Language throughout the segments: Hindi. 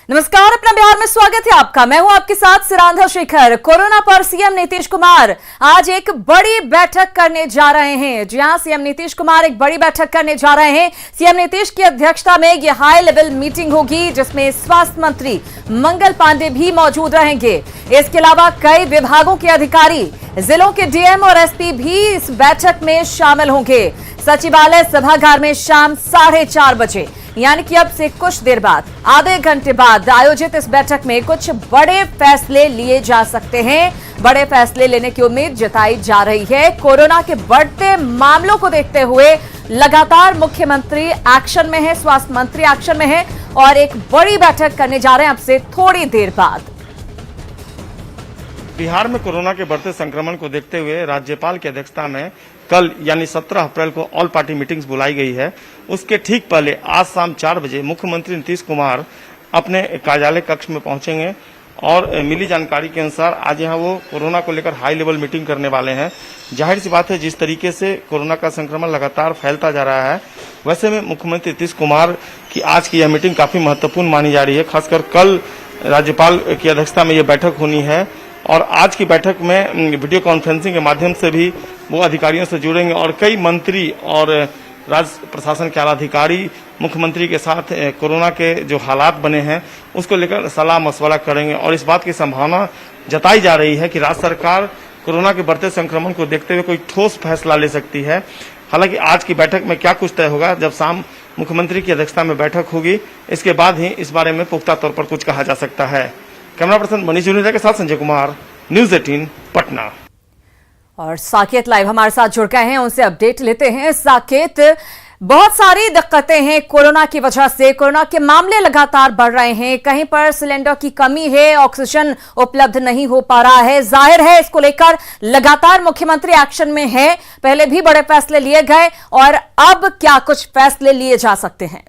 नमस्कार, अपना बिहार में स्वागत है आपका। मैं हूं आपके साथ सिरांधा शेखर। कोरोना पर सीएम नीतीश कुमार आज एक बड़ी बैठक करने जा रहे हैं। जी हां, सीएम नीतीश कुमार एक बड़ी बैठक करने जा रहे हैं। सीएम नीतीश की अध्यक्षता में यह हाई लेवल मीटिंग होगी, जिसमें स्वास्थ्य मंत्री मंगल पांडे भी मौजूद रहेंगे। इसके अलावा कई विभागों के अधिकारी, जिलों के डीएम और एसपी भी इस बैठक में शामिल होंगे। सचिवालय सभागार में शाम 4:30 बजे यानी कि अब से कुछ देर बाद, आधे घंटे बाद आयोजित इस बैठक में कुछ बड़े फैसले लिए जा सकते हैं। बड़े फैसले लेने की उम्मीद जताई जा रही है। कोरोना के बढ़ते मामलों को देखते हुए लगातार मुख्यमंत्री एक्शन में है, स्वास्थ्य मंत्री एक्शन में है और एक बड़ी बैठक करने जा रहे हैं अब से थोड़ी देर बाद। बिहार में कोरोना के बढ़ते संक्रमण को देखते हुए राज्यपाल की अध्यक्षता में कल यानी 17 अप्रैल को ऑल पार्टी मीटिंग्स बुलाई गई है। उसके ठीक पहले आज शाम 4 बजे मुख्यमंत्री नीतीश कुमार अपने कार्यालय कक्ष में पहुंचेंगे और मिली जानकारी के अनुसार आज यहां वो कोरोना को लेकर हाई लेवल मीटिंग करने वाले हैं। जाहिर सी बात है, जिस तरीके से कोरोना का संक्रमण लगातार फैलता जा रहा है, वैसे में मुख्यमंत्री नीतीश कुमार की आज की यह मीटिंग काफी महत्वपूर्ण मानी जा रही है। खासकर कल राज्यपाल की अध्यक्षता में यह बैठक होनी है और आज की बैठक में वीडियो कॉन्फ्रेंसिंग के माध्यम से भी वो अधिकारियों से जुड़ेंगे और कई मंत्री और राज्य प्रशासन के आला अधिकारी मुख्यमंत्री के साथ कोरोना के जो हालात बने हैं उसको लेकर सलाह मशवरा करेंगे। और इस बात की संभावना जताई जा रही है कि राज्य सरकार कोरोना के बढ़ते संक्रमण को देखते हुए कोई ठोस फैसला ले सकती है। हालांकि आज की बैठक में क्या कुछ तय होगा, जब शाम मुख्यमंत्री की अध्यक्षता में बैठक होगी, इसके बाद ही इस बारे में पुख्ता तौर पर कुछ कहा जा सकता है। कैमरा पर्सन मनीष जुनेजा के साथ संजय कुमार, न्यूज़ 18 पटना। और साकेत लाइव हमारे साथ जुड़ गए हैं, उनसे अपडेट लेते हैं। साकेत, बहुत सारी दिक्कतें हैं कोरोना की वजह से। कोरोना के मामले लगातार बढ़ रहे हैं, कहीं पर सिलेंडर की कमी है, ऑक्सीजन उपलब्ध नहीं हो पा रहा है। जाहिर है इसको लेकर लगातार मुख्यमंत्री एक्शन में है। पहले भी बड़े फैसले लिए गए और अब क्या कुछ फैसले लिए जा सकते हैं?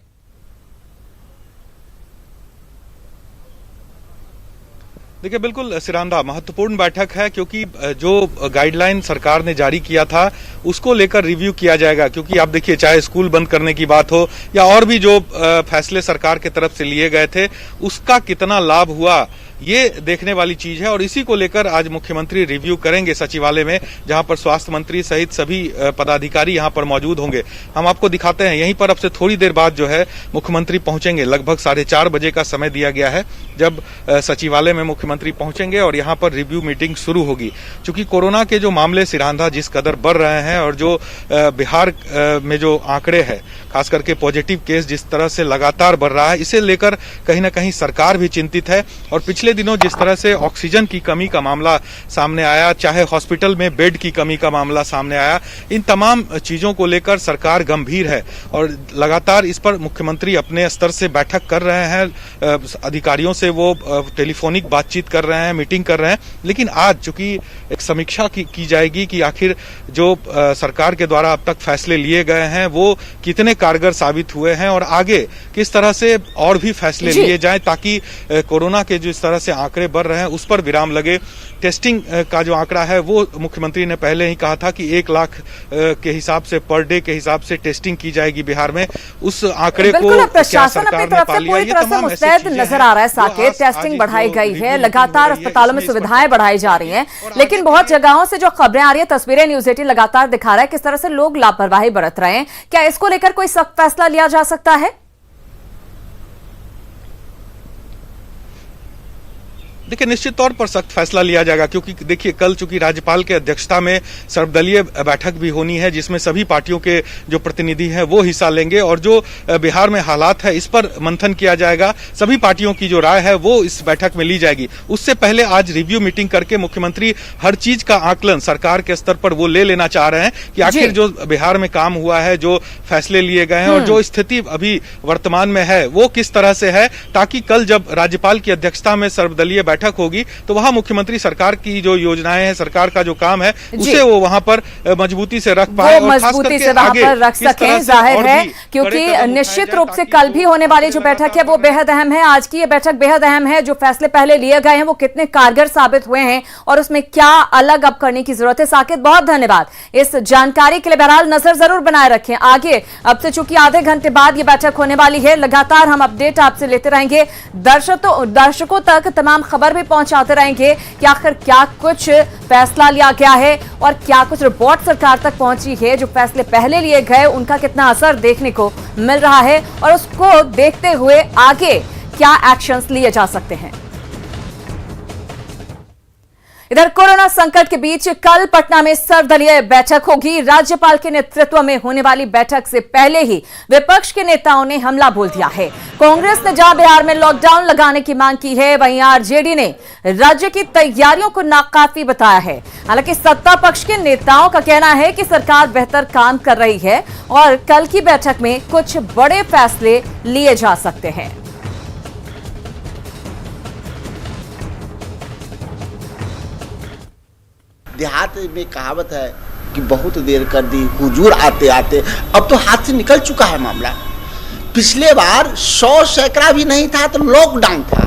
देखिए, बिल्कुल सिरांदा महत्वपूर्ण बैठक है क्योंकि जो गाइडलाइन सरकार ने जारी किया था उसको लेकर रिव्यू किया जाएगा। क्योंकि आप देखिए, चाहे स्कूल बंद करने की बात हो या और भी जो फैसले सरकार की तरफ से लिए गए थे, उसका कितना लाभ हुआ ये देखने वाली चीज है। और इसी को लेकर आज मुख्यमंत्री रिव्यू करेंगे सचिवालय में, जहां पर स्वास्थ्य मंत्री सहित सभी पदाधिकारी यहां पर मौजूद होंगे। हम आपको दिखाते हैं, यहीं पर अब से थोड़ी देर बाद जो है मुख्यमंत्री पहुंचेंगे। लगभग 4:30 बजे का समय दिया गया है जब सचिवालय में मुख्यमंत्री पहुंचेंगे और यहां पर रिव्यू मीटिंग शुरू होगी। चूंकि कोरोना के जो मामले सिरांधा जिस कदर बढ़ रहे हैं और जो बिहार में जो आंकड़े हैं, खास करके पॉजिटिव केस जिस तरह से लगातार बढ़ रहा है, इसे लेकर कहीं ना कहीं सरकार भी चिंतित है। और पिछले दिनों जिस तरह से ऑक्सीजन की कमी का मामला सामने आया, चाहे हॉस्पिटल में बेड की कमी का मामला सामने आया, इन तमाम चीजों को लेकर सरकार गंभीर है और लगातार इस पर मुख्यमंत्री अपने स्तर से बैठक कर रहे हैं। अधिकारियों से वो टेलीफोनिक बातचीत कर रहे हैं, मीटिंग कर रहे हैं। लेकिन आज चूंकि एक समीक्षा की जाएगी कि आखिर जो सरकार के द्वारा अब तक फैसले लिए गए हैं वो कितने कारगर साबित हुए हैं और आगे किस तरह से और भी फैसले लिए जाएं, ताकि कोरोना के जो इस तरह से आंकड़े बढ़ रहे हैं उस पर विराम लगे। टेस्टिंग का जो आंकड़ा है वो मुख्यमंत्री ने पहले ही कहा था कि 1 लाख के हिसाब से पर डे के हिसाब से टेस्टिंग की जाएगी बिहार में। उस आंकड़े को प्रशासन अपनी तरफ से पूरी तरह से मुस्तैद नजर आ रहा है। साकेत, टेस्टिंग बढ़ाई गई है, लगातार अस्पतालों में सुविधाएं बढ़ाई जा रही हैं, लेकिन बहुत जगहों से जो खबरें आ रही है, तस्वीरें न्यूज़ 18 लगातार दिखा रहा है किस तरह से लोग लापरवाही बरत रहे हैं। क्या इसको लेकर कोई सख्त फैसला लिया जा सकता है? देखिए, निश्चित तौर पर सख्त फैसला लिया जाएगा क्योंकि देखिए, कल चूंकि राज्यपाल के अध्यक्षता में सर्वदलीय बैठक भी होनी है जिसमें सभी पार्टियों के जो प्रतिनिधि हैं वो हिस्सा लेंगे और जो बिहार में हालात है इस पर मंथन किया जाएगा। सभी पार्टियों की जो राय है वो इस बैठक में ली जाएगी। उससे पहले आज रिव्यू मीटिंग करके मुख्यमंत्री हर चीज का आकलन सरकार के स्तर पर वो ले लेना चाह रहे हैं कि आखिर जो बिहार में काम हुआ है, जो फैसले लिए गए हैं और जो स्थिति अभी वर्तमान में है वो किस तरह से है, ताकि कल जब राज्यपाल की अध्यक्षता में सर्वदलीय बैठक होगी तो वहां मुख्यमंत्री सरकार की जो योजनाएं हैं, सरकार का जो काम है, उसे वो वहां पर मजबूती से रख पाए और मजबूती से वहां पर रख सकें। जाहिर है, क्योंकि निश्चित रूप से कल भी होने वाली जो बैठक है वो बेहद अहम है। आज की ये बैठक बेहद अहम है। जो फैसले पहले लिए गए हैं वो कितने कारगर साबित हुए हैं और उसमें क्या अलग अब करने की जरूरत है। साकिब, बहुत धन्यवाद इस जानकारी के लिए। बहरहाल नजर जरूर बनाए रखें आगे। अब से चूंकि आधे घंटे बाद ये बैठक होने वाली है, लगातार हम अपडेट आपसे लेते रहेंगे, दर्शकों तक तमाम खबर भी पहुंचाते रहेंगे कि आखिर क्या कुछ फैसला लिया गया है और क्या कुछ रिपोर्ट सरकार तक पहुंची है। जो फैसले पहले लिए गए उनका कितना असर देखने को मिल रहा है और उसको देखते हुए आगे क्या एक्शंस लिए जा सकते हैं। इधर कोरोना संकट के बीच कल पटना में सर्वदलीय बैठक होगी। राज्यपाल के नेतृत्व में होने वाली बैठक से पहले ही विपक्ष के नेताओं ने हमला बोल दिया है। कांग्रेस ने जहां बिहार में लॉकडाउन लगाने की मांग की है, वहीं आरजेडी ने राज्य की तैयारियों को नाकाफी बताया है। हालांकि सत्ता पक्ष के नेताओं का कहना है कि सरकार बेहतर काम कर रही है और कल की बैठक में कुछ बड़े फैसले लिए जा सकते हैं। देहात में कहावत है कि बहुत देर कर दी हुजूर आते आते। अब तो हाथ से निकल चुका है मामला। पिछले बार 100 सैकड़ा भी नहीं था तो लॉकडाउन था।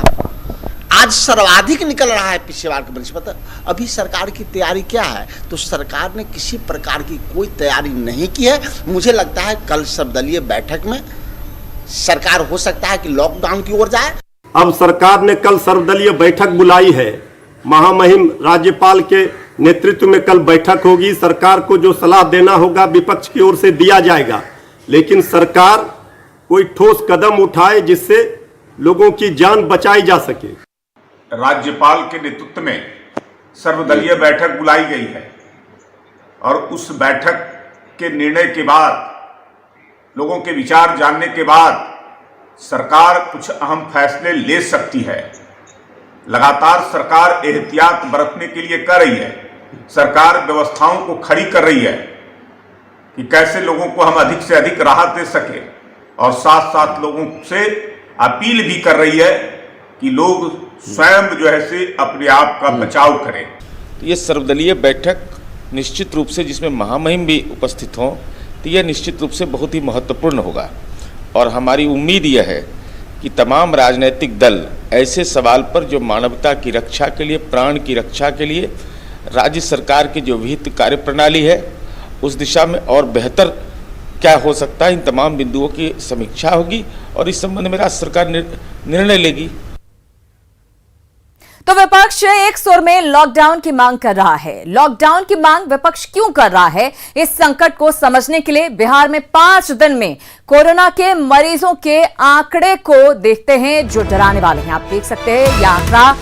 आज सर्वाधिक निकल रहा है पिछले बार के बनिस्पत। अभी सरकार की तैयारी क्या है? तो सरकार ने किसी प्रकार की कोई तैयारी नहीं की है। मुझे लगता है कल सर्वदलीय बैठक में सरकार हो सकता है कि लॉकडाउन की ओर जाए। अब सरकार ने कल सर्वदलीय बैठक बुलाई है। महामहिम राज्यपाल के नेतृत्व में कल बैठक होगी। सरकार को जो सलाह देना होगा विपक्ष की ओर से दिया जाएगा, लेकिन सरकार कोई ठोस कदम उठाए जिससे लोगों की जान बचाई जा सके। राज्यपाल के नेतृत्व में सर्वदलीय बैठक बुलाई गई है और उस बैठक के निर्णय के बाद, लोगों के विचार जानने के बाद सरकार कुछ अहम फैसले ले सकती है। लगातार सरकार एहतियात बरतने के लिए कर रही है। सरकार व्यवस्थाओं को खड़ी कर रही है कि कैसे लोगों को हम अधिक से अधिक राहत दे सके और साथ साथ लोगों से अपील भी कर रही है कि लोग स्वयं जो है से अपने आप का बचाव करें। ये सर्वदलीय बैठक निश्चित रूप से, जिसमें महामहिम भी उपस्थित हों, तो यह निश्चित रूप से बहुत ही महत्वपूर्ण होगा और हमारी उम्मीद यह है कि तमाम राजनीतिक दल ऐसे सवाल पर जो मानवता की रक्षा के लिए, प्राण की रक्षा के लिए राज्य सरकार की जो विहित कार्यप्रणाली है उस दिशा में और बेहतर क्या हो सकता है, इन तमाम बिंदुओं की समीक्षा होगी और इस संबंध में राज्य सरकार निर्णय लेगी। तो विपक्ष एक सुर में लॉकडाउन की मांग कर रहा है। लॉकडाउन की मांग विपक्ष क्यों कर रहा है, इस संकट को समझने के लिए बिहार में 5 दिन में कोरोना के मरीजों के आंकड़े को देखते हैं जो डराने वाले हैं। आप देख सकते हैं यह आंकड़ा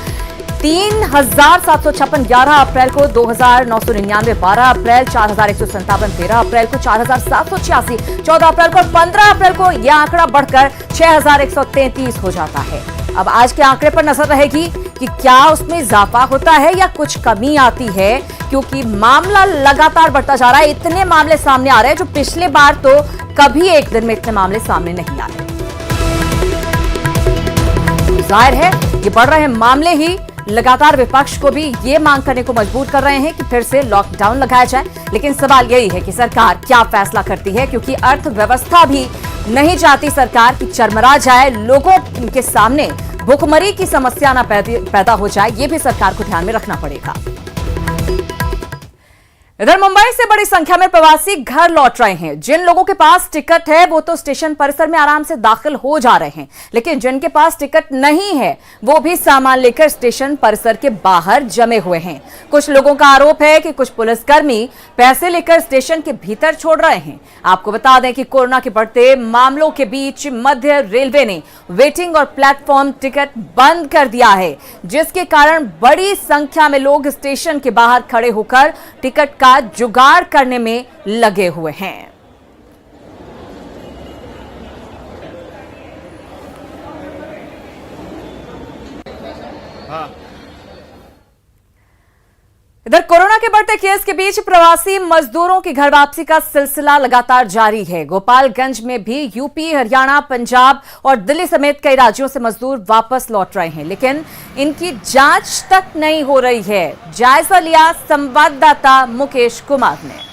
3,756 11 अप्रैल को, 2,999 12 अप्रैल, 4,157 13 अप्रैल को, 4,786 14 अप्रैल को और 15 अप्रैल को यह आंकड़ा बढ़कर 6,133 हो जाता है। अब आज के आंकड़े पर नजर रहेगी कि क्या उसमें इजाफा होता है या कुछ कमी आती है, क्योंकि मामला लगातार बढ़ता जा रहा है। इतने मामले सामने आ रहे हैं जो पिछले बार तो कभी एक दिन में इतने मामले सामने नहीं आए। जाहिर है ये बढ़ रहे मामले ही लगातार विपक्ष को भी ये मांग करने को मजबूर कर रहे हैं कि फिर से लॉकडाउन लगाया जाए। लेकिन सवाल यही है कि सरकार क्या फैसला करती है, क्योंकि अर्थव्यवस्था भी नहीं चाहती सरकार की चरमरा जाए, लोगों के सामने भुखमरी की समस्या ना पैदा हो जाए। ये भी सरकार को ध्यान में रखना पड़ेगा। इधर मुंबई से बड़ी संख्या में प्रवासी घर लौट रहे हैं। जिन लोगों के पास टिकट है वो तो स्टेशन परिसर में आराम से दाखिल हो जा रहे हैं, लेकिन जिनके पास टिकट नहीं है वो भी सामान लेकर स्टेशन परिसर के बाहर जमे हुए हैं। कुछ लोगों का आरोप है कि कुछ पुलिसकर्मी पैसे लेकर स्टेशन के भीतर छोड़ रहे हैं। आपको बता दें कि कोरोना के बढ़ते मामलों के बीच मध्य रेलवे ने वेटिंग और प्लेटफॉर्म टिकट बंद कर दिया है, जिसके कारण बड़ी संख्या में लोग स्टेशन के बाहर खड़े होकर टिकट का जुगाड़ करने में लगे हुए हैं। इधर कोरोना के बढ़ते केस के बीच प्रवासी मजदूरों की घर वापसी का सिलसिला लगातार जारी है। गोपालगंज में भी यूपी, हरियाणा, पंजाब और दिल्ली समेत कई राज्यों से मजदूर वापस लौट रहे हैं, लेकिन इनकी जांच तक नहीं हो रही है। जायजा लिया संवाददाता मुकेश कुमार ने।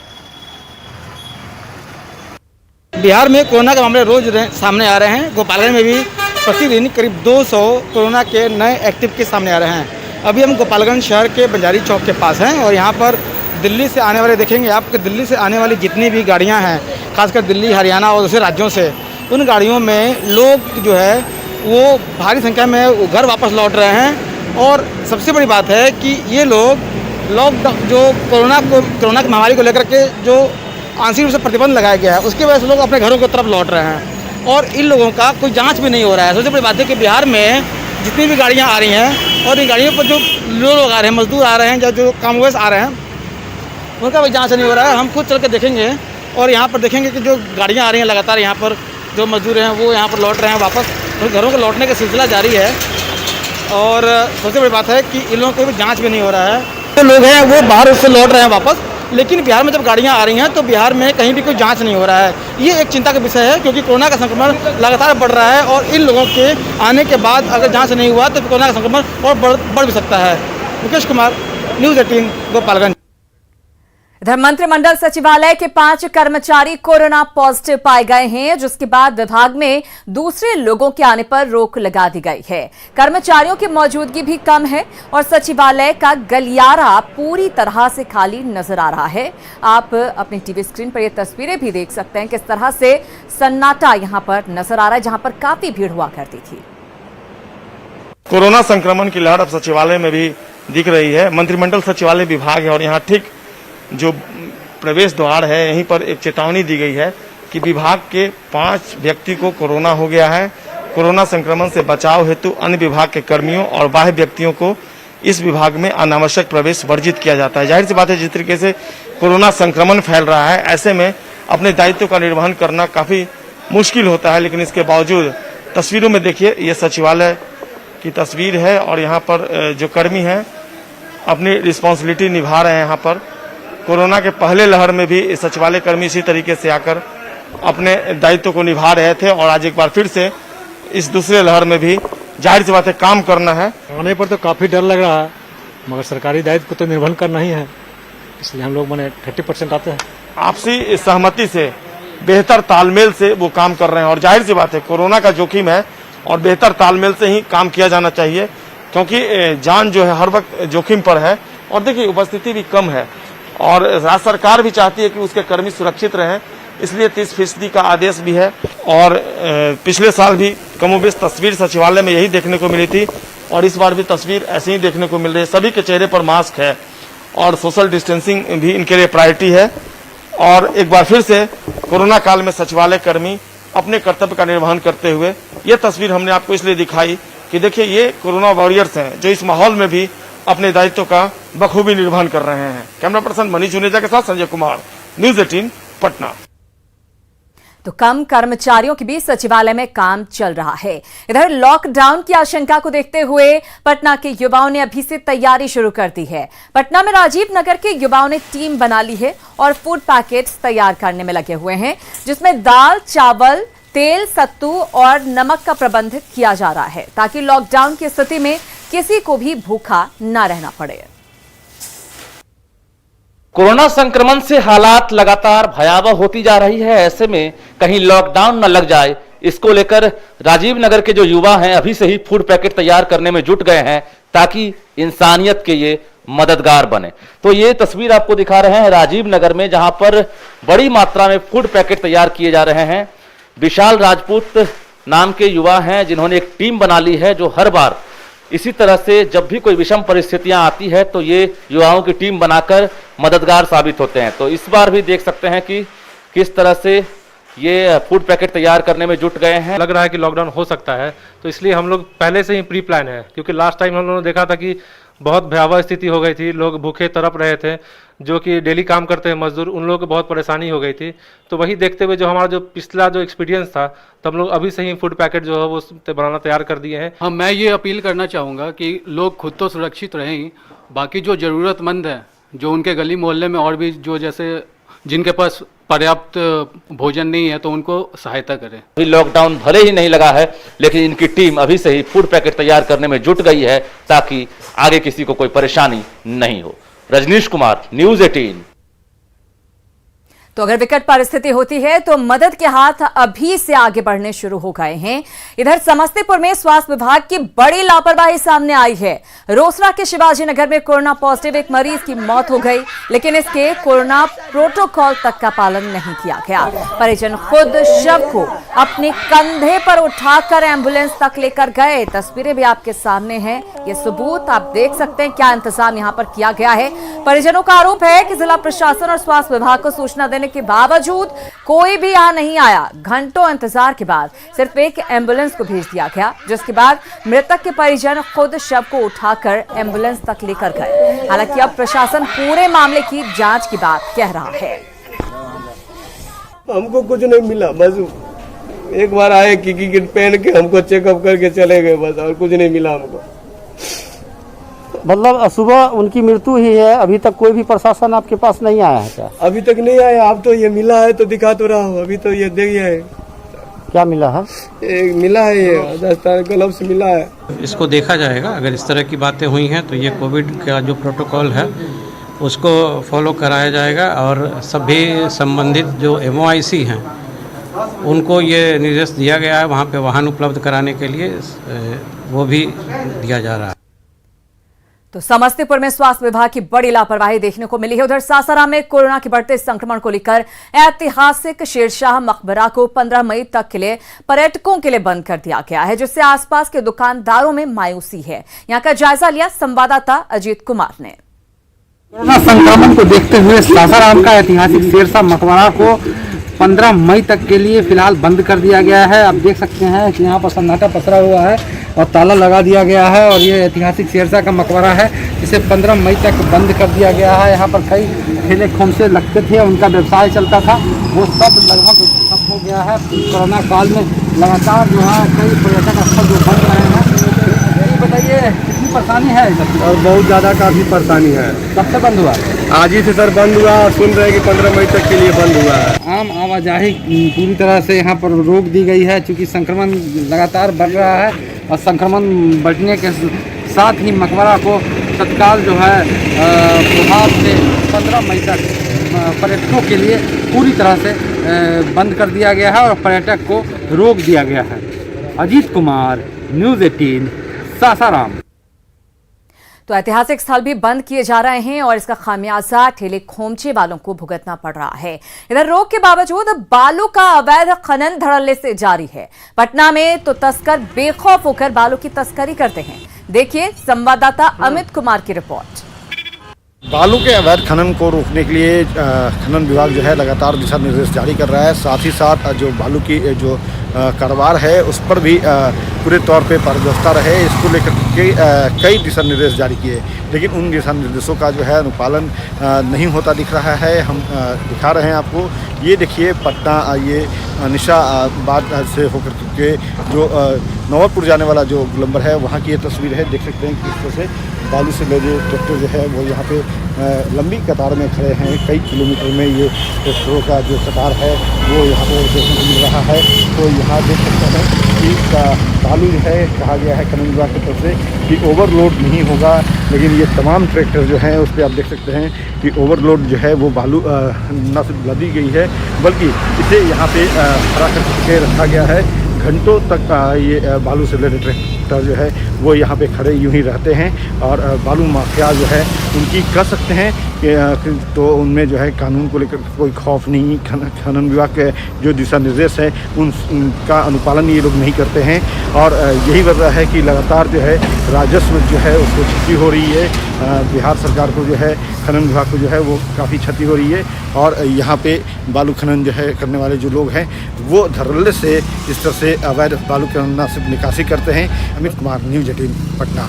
बिहार में कोरोना के मामले रोज सामने आ रहे हैं। गोपालगंज में भी प्रतिदिन करीब 200 कोरोना के नए एक्टिव केस सामने आ रहे हैं। अभी हम गोपालगंज शहर के बंजारी चौक के पास हैं और यहाँ पर दिल्ली से आने वाले देखेंगे आप कि दिल्ली से आने वाली जितनी भी गाड़ियाँ हैं, खासकर दिल्ली, हरियाणा और दूसरे राज्यों से, उन गाड़ियों में लोग जो है वो भारी संख्या में घर वापस लौट रहे हैं। और सबसे बड़ी बात है कि ये लोग लॉकडाउन जो कोरोना की महामारी को लेकर के जो आंशिक रूप से प्रतिबंध लगाया गया है, उसकी वजह से लोग अपने घरों की तरफ लौट रहे हैं और इन लोगों का कोई जांच भी नहीं हो रहा है। सबसे बड़ी बात है कि बिहार में जितनी भी गाड़ियां आ रही हैं और इन गाड़ियों पर जो लोग आ रहे हैं, मजदूर आ रहे हैं, जो कामगार आ रहे हैं, उनका भी जांच नहीं हो रहा है। हम खुद चल के देखेंगे और यहाँ पर देखेंगे कि जो गाड़ियाँ आ रही हैं लगातार, यहाँ पर जो मजदूर हैं वो यहाँ पर लौट रहे हैं वापस, तो घरों को लौटने का सिलसिला जारी है। और सबसे बड़ी बात है कि इन लोगों को भी जाँच भी नहीं हो रहा है। जो लोग हैं वो बाहर उससे लौट रहे हैं वापस, लेकिन बिहार में जब गाड़ियां आ रही हैं तो बिहार में कहीं भी कोई जांच नहीं हो रहा है। ये एक चिंता का विषय है क्योंकि कोरोना का संक्रमण लगातार बढ़ रहा है और इन लोगों के आने के बाद अगर जांच नहीं हुआ तो कोरोना का संक्रमण और बढ़ भी सकता है। मुकेश कुमार, न्यूज़ 18, गोपालगंज। इधर मंत्रिमंडल सचिवालय के 5 कर्मचारी कोरोना पॉजिटिव पाए गए हैं, जिसके बाद विभाग में दूसरे लोगों के आने पर रोक लगा दी गई है। कर्मचारियों की मौजूदगी भी कम है और सचिवालय का गलियारा पूरी तरह से खाली नजर आ रहा है। आप अपनी टीवी स्क्रीन पर ये तस्वीरें भी देख सकते हैं, किस तरह से सन्नाटा यहां पर नजर आ रहा है, जहां पर काफी भीड़ हुआ करती थी। कोरोना संक्रमण की लहर अब सचिवालय में भी दिख रही है। मंत्रिमंडल सचिवालय विभाग है और यहाँ ठीक जो प्रवेश द्वार है, यहीं पर एक चेतावनी दी गई है कि विभाग के 5 व्यक्ति को कोरोना हो गया है। कोरोना संक्रमण से बचाव हेतु अन्य विभाग के कर्मियों और बाह्य व्यक्तियों को इस विभाग में अनावश्यक प्रवेश वर्जित किया जाता है। जाहिर सी बात है, जिस तरीके से कोरोना संक्रमण फैल रहा है, ऐसे में अपने दायित्व का निर्वहन करना काफी मुश्किल होता है। लेकिन इसके बावजूद तस्वीरों में देखिए, ये सचिवालय की तस्वीर है और यहाँ पर जो कर्मी हैं अपनी रिस्पॉन्सिबिलिटी निभा रहे हैं। यहाँ पर कोरोना के पहले लहर में भी सचिवालय कर्मी इसी तरीके से आकर अपने दायित्व को निभा रहे थे और आज एक बार फिर से इस दूसरे लहर में भी जाहिर सी बात है काम करना है। आने पर तो काफी डर लग रहा है, मगर सरकारी दायित्व को तो निर्वहन करना ही है, इसलिए हम लोग 30% आते हैं। आपसी सहमति से, बेहतर तालमेल से वो काम कर रहे हैं और जाहिर सी बात है कोरोना का जोखिम है और बेहतर तालमेल से ही काम किया जाना चाहिए, क्योंकि जान जो है हर वक्त जोखिम पर है। और देखिए, उपस्थिति भी कम है और राज्य सरकार भी चाहती है कि उसके कर्मी सुरक्षित रहें, इसलिए 30% का आदेश भी है। और पिछले साल भी कमोबेश तस्वीर सचिवालय में यही देखने को मिली थी और इस बार भी तस्वीर ऐसे ही देखने को मिल रही है। सभी के चेहरे पर मास्क है और सोशल डिस्टेंसिंग भी इनके लिए प्रायोरिटी है। और एक बार फिर से कोरोना काल में सचिवालय कर्मी अपने कर्तव्य का निर्वहन करते हुए, ये तस्वीर हमने आपको इसलिए दिखाई कि देखिए, ये कोरोना वॉरियर्स हैं जो इस माहौल में भी अपने दायित्व का बखूबी निर्वहन कर रहे हैं। कैमरा पर्सन मनीष जुनेजा के साथ संजय कुमार, न्यूज़ 18, पटना। तो कम कर्मचारियों के बीच सचिवालय में काम चल रहा है। इधर लॉकडाउन की आशंका को देखते हुए पटना के युवाओं ने अभी से तैयारी शुरू कर दी है। पटना में राजीव नगर के युवाओं ने टीम बना ली है और फूड पैकेट्स तैयार करने में लगे हुए हैं, जिसमें दाल, चावल, तेल, सत्तू और नमक का प्रबंध किया जा रहा है ताकि लॉकडाउन की स्थिति में किसी को भी भूखा न रहना पड़े। कोरोना संक्रमण से हालात लगातार भयावह होती जा रही है। ऐसे में कहीं लॉकडाउन न लग जाए, इसको लेकर राजीव नगर के जो युवा हैं अभी से ही फूड पैकेट तैयार करने में जुट गए हैं ताकि इंसानियत के ये मददगार बने। तो ये तस्वीर आपको दिखा रहे हैं राजीव नगर में, जहां पर बड़ी मात्रा में फूड पैकेट तैयार किए जा रहे हैं। विशाल राजपूत नाम के युवा हैं जिन्होंने एक टीम बना ली है जो हर बार इसी तरह से जब भी कोई विषम परिस्थितियां आती है तो ये युवाओं की टीम बनाकर मददगार साबित होते हैं। तो इस बार भी देख सकते हैं कि किस तरह से ये फूड पैकेट तैयार करने में जुट गए हैं। लग रहा है कि लॉकडाउन हो सकता है, तो इसलिए हम लोग पहले से ही प्री प्लान है, क्योंकि लास्ट टाइम हम लोगों ने देखा था कि बहुत भयावह स्थिति हो गई थी, लोग भूखे तड़प रहे थे, जो कि डेली काम करते हैं मजदूर, उन लोगों को बहुत परेशानी हो गई थी। तो वही देखते हुए जो हमारा जो पिछला जो एक्सपीरियंस था, तो हम लोग अभी से ही फूड पैकेट जो है वो बनाना तैयार कर दिए हैं। हाँ, मैं ये अपील करना चाहूँगा कि लोग खुद तो सुरक्षित रहें, बाकी जो ज़रूरतमंद हैं जो उनके गली मोहल्ले में और भी जो जैसे जिनके पास पर्याप्त भोजन नहीं है तो उनको सहायता करें। अभी लॉकडाउन भले ही नहीं लगा है, लेकिन इनकी टीम अभी से ही फूड पैकेट तैयार करने में जुट गई है ताकि आगे किसी को कोई परेशानी नहीं हो। रजनीश कुमार, न्यूज़ 18। तो अगर विकट परिस्थिति होती है तो मदद के हाथ अभी से आगे बढ़ने शुरू हो गए हैं। इधर समस्तीपुर में स्वास्थ्य विभाग की बड़ी लापरवाही सामने आई है। रोसड़ा के शिवाजी नगर में कोरोना पॉजिटिव एक मरीज की मौत हो गई, लेकिन इसके कोरोना प्रोटोकॉल तक का पालन नहीं किया गया। परिजन खुद शव को अपने कंधे पर उठाकर एम्बुलेंस तक लेकर गए। तस्वीरें भी आपके सामने हैं, ये सबूत आप देख सकते हैं क्या इंतजाम यहां पर किया गया है। परिजनों का आरोप है कि जिला प्रशासन और स्वास्थ्य विभाग को सूचना देने के बावजूद कोई भी यहां नहीं आया। घंटों इंतजार के बाद सिर्फ एक एम्बुलेंस को भेज दिया गया, जिसके बाद मृतक के परिजन खुद शव को उठाकर एम्बुलेंस तक लेकर गए। हालांकि अब प्रशासन पूरे मामले की जांच की बात कह रहा है। हमको कुछ नहीं मिला, बस एक बार आए की किट पहन के हमको चेकअप करके चले गए, बस और कुछ नहीं मिला हमको। मतलब सुबह उनकी मृत्यु ही है, अभी तक कोई भी प्रशासन आपके पास नहीं आया है क्या? अभी तक नहीं आया। आप तो ये मिला है तो दिखा तो रहा हूँ, अभी तो ये देखिए है। क्या मिला है? एक मिला है, ये 10 तारीख ग्लव्स मिला है। इसको देखा जाएगा, अगर इस तरह की बातें हुई हैं तो ये कोविड का जो प्रोटोकॉल है उसको फॉलो कराया जाएगा और सभी संबंधित जो MOIC हैं उनको ये निर्देश दिया गया है वहाँ पे वाहन उपलब्ध कराने के लिए, वो भी दिया जा रहा है। तो समस्तीपुर में स्वास्थ्य विभाग की बड़ी लापरवाही देखने को मिली है। उधर सासाराम में कोरोना के बढ़ते संक्रमण को लेकर ऐतिहासिक शेरशाह मकबरा को 15 मई तक के लिए पर्यटकों के लिए बंद कर दिया गया है, जिससे आसपास के दुकानदारों में मायूसी है। यहां का जायजा लिया संवाददाता अजीत कुमार ने। कोरोना संक्रमण को देखते हुए सासाराम का ऐतिहासिक शेरशाह मकबरा को 15 मई तक के लिए फिलहाल बंद कर दिया गया है। आप देख सकते हैं कि यहाँ पर सन्नाटा पसरा हुआ है और ताला लगा दिया गया है और ये ऐतिहासिक शेरशाह का मकबरा है, जिसे 15 मई तक बंद कर दिया गया है। यहाँ पर कई ठेले खोमचे लगते थे, उनका व्यवसाय चलता था, वो सब लगभग खत्म हो गया है। कोरोना काल में लगातार जो है कई पर्यटक स्थल जो बंद रहे हैं। बताइए कितनी परेशानी है? और बहुत ज़्यादा काफ़ी परेशानी है। कब से बंद हुआ? आज ही से सर बंद हुआ, सुन रहे हैं कि 15 मई तक के लिए बंद हुआ है। आम आवाजाही पूरी तरह से यहाँ पर रोक दी गई है, क्योंकि संक्रमण लगातार बढ़ रहा है और संक्रमण बढ़ने के साथ ही मकबरा को तत्काल जो है प्रभाव से 15 मई तक पर्यटकों के लिए पूरी तरह से बंद कर दिया गया है और पर्यटक को रोक दिया गया है। अजीत कुमार, न्यूज़ 18, सासाराम। तो ऐतिहासिक स्थल भी बंद किए जा रहे हैं और इसका खामियाजा ठेले खोमचे वालों को भुगतना पड़ रहा है। इधर रोक के बावजूद बालू का अवैध खनन धड़ल्ले से जारी है। पटना में तो तस्कर बेखौफ होकर बालू की तस्करी करते हैं। देखिए संवाददाता अमित कुमार की रिपोर्ट। बालू के अवैध खनन को रोकने के लिए खनन विभाग जो है लगातार दिशा निर्देश जारी कर रहा है। साथ ही साथ जो बालू की जो कारोबार है उस पर भी पूरे तौर पे पारदर्शिता रहे, इसको लेकर के कई दिशा निर्देश जारी किए, लेकिन उन दिशा निर्देशों का जो है अनुपालन नहीं होता दिख रहा है। हम दिखा रहे हैं आपको, ये देखिए पटना ये निशाबाद से होकर के जो नवाबपुर जाने वाला जो गोलंबर है वहाँ की ये तस्वीर है। देख सकते हैं किस तरह से बालू से लदे ट्रैक्टर जो है वो यहाँ पे लंबी कतार में खड़े हैं। कई किलोमीटर में ये ट्रैक्टरों का जो कतार है वो यहाँ पर देखने को मिल रहा है। तो यहाँ देख सकते हैं कि बालू जो है कहा गया है खनन विभाग की तरफ से कि ओवरलोड नहीं होगा, लेकिन ये तमाम ट्रैक्टर जो हैं उस पर आप देख सकते हैं कि ओवरलोड जो है वो बालू न सिर्फ लदी गई है बल्कि इसे यहाँ पे खड़ा करके रखा गया है। घंटों तक ये बालू से लदे ट्रैक्टर जो है वो यहाँ पे खड़े यूं ही रहते हैं और बालू माफिया जो है उनकी कह सकते हैं कि तो उनमें जो है कानून को लेकर कोई खौफ नहीं। खनन विभाग के जो दिशा निर्देश हैं उनका अनुपालन ये लोग नहीं करते हैं और यही वजह है कि लगातार जो है राजस्व जो है उसको क्षति हो रही है। बिहार सरकार को जो है खनन विभाग को जो है वो काफ़ी क्षति हो रही है और यहाँ पे बालू खनन जो है करने वाले जो लोग हैं वो धड़ल्ले से इस तरह से अवैध बालू खनन से निकासी करते हैं। अमित कुमार, न्यूज़ 18 पटना।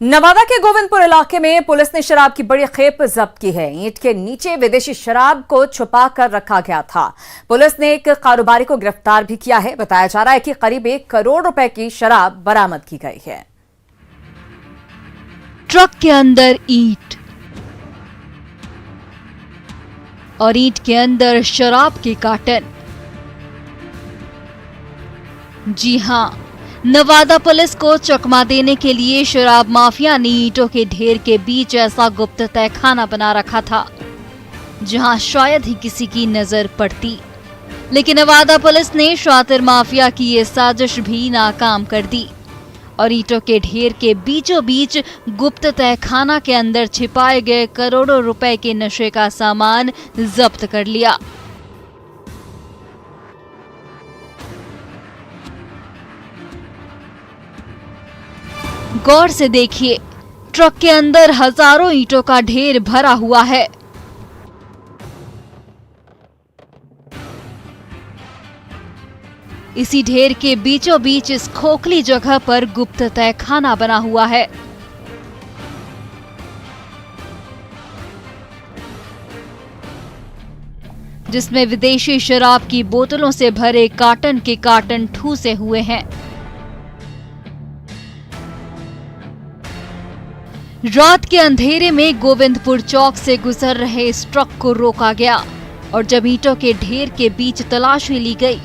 नवादा के गोविंदपुर इलाके में पुलिस ने शराब की बड़ी खेप जब्त की है। ईंट के नीचे विदेशी शराब को छुपा कर रखा गया था। पुलिस ने एक कारोबारी को गिरफ्तार भी किया है। बताया जा रहा है कि करीब 1 करोड़ रुपए की शराब बरामद की गई है। ट्रक के अंदर ईंट, और ईंट के अंदर शराब के कार्टन। जी हां, नवादा पुलिस को चकमा देने के लिए शराब माफिया ने ईंटों के ढेर के बीच ऐसा गुप्त तहखाना बना रखा था जहां शायद ही किसी की नजर पड़ती। लेकिन नवादा पुलिस ने शातिर माफिया की ये साजिश भी नाकाम कर दी और ईंटों के ढेर के बीचों बीच गुप्त तहखाना के अंदर छिपाए गए करोड़ों रुपए के नशे का सामान जब्त कर लिया। गौर से देखिए, ट्रक के अंदर हजारों ईंटों का ढेर भरा हुआ है। इसी ढेर के बीचों बीच इस खोखली जगह पर गुप्त तहखाना बना हुआ है। जिसमें विदेशी शराब की बोतलों से भरे कार्टन के कार्टन ठूसे हुए हैं। रात के अंधेरे में गोविंदपुर चौक से गुजर रहे इस ट्रक को रोका गया और जब ईंटों के ढेर के बीच तलाशी ली गई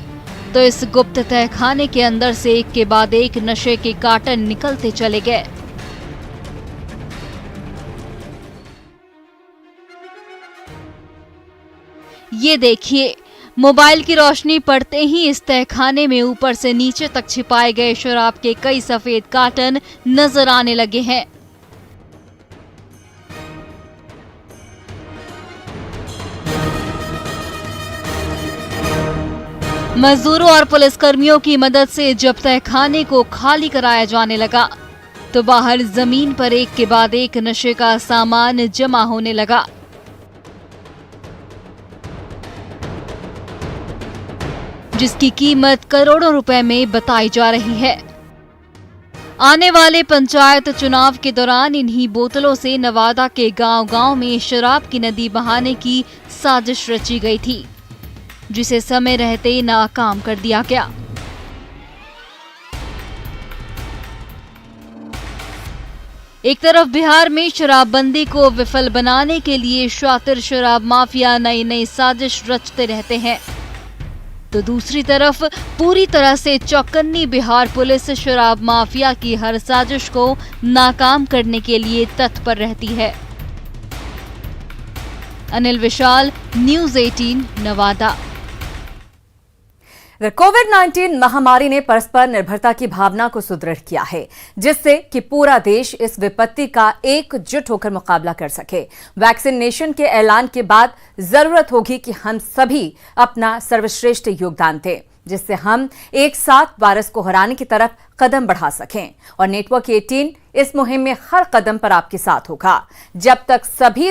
तो इस गुप्त तहखाने के अंदर से एक के बाद एक नशे के कार्टन निकलते चले गए। ये देखिए, मोबाइल की रोशनी पड़ते ही इस तहखाने में ऊपर से नीचे तक छिपाए गए शराब के कई सफेद कार्टन नजर आने लगे हैं। मजदूरों और पुलिसकर्मियों की मदद से जब तहखाने को खाली कराया जाने लगा तो बाहर जमीन पर एक के बाद एक नशे का सामान जमा होने लगा। जिसकी कीमत करोड़ों रुपए में बताई जा रही है। आने वाले पंचायत चुनाव के दौरान इन्हीं बोतलों से नवादा के गांव-गांव में शराब की नदी बहाने की साजिश रची गई थी, जिसे समय रहते नाकाम कर दिया गया। एक तरफ बिहार में शराबबंदी को विफल बनाने के लिए शातिर शराब माफिया नई नई साजिश रचते रहते हैं, तो दूसरी तरफ पूरी तरह से चौकन्नी बिहार पुलिस शराब माफिया की हर साजिश को नाकाम करने के लिए तत्पर रहती है। अनिल विशाल, न्यूज़ 18 नवादा। कोविड-19 महामारी ने परस्पर निर्भरता की भावना को सुदृढ़ किया है, जिससे कि पूरा देश इस विपत्ति का एकजुट होकर मुकाबला कर सके। वैक्सीनेशन के ऐलान के बाद जरूरत होगी कि हम सभी अपना सर्वश्रेष्ठ योगदान दें, जिससे हम एक साथ वायरस को हराने की तरफ कदम बढ़ा सकें। और नेटवर्क 18 इस मुहिम में हर कदम पर आपके साथ होगा। जब तक सभी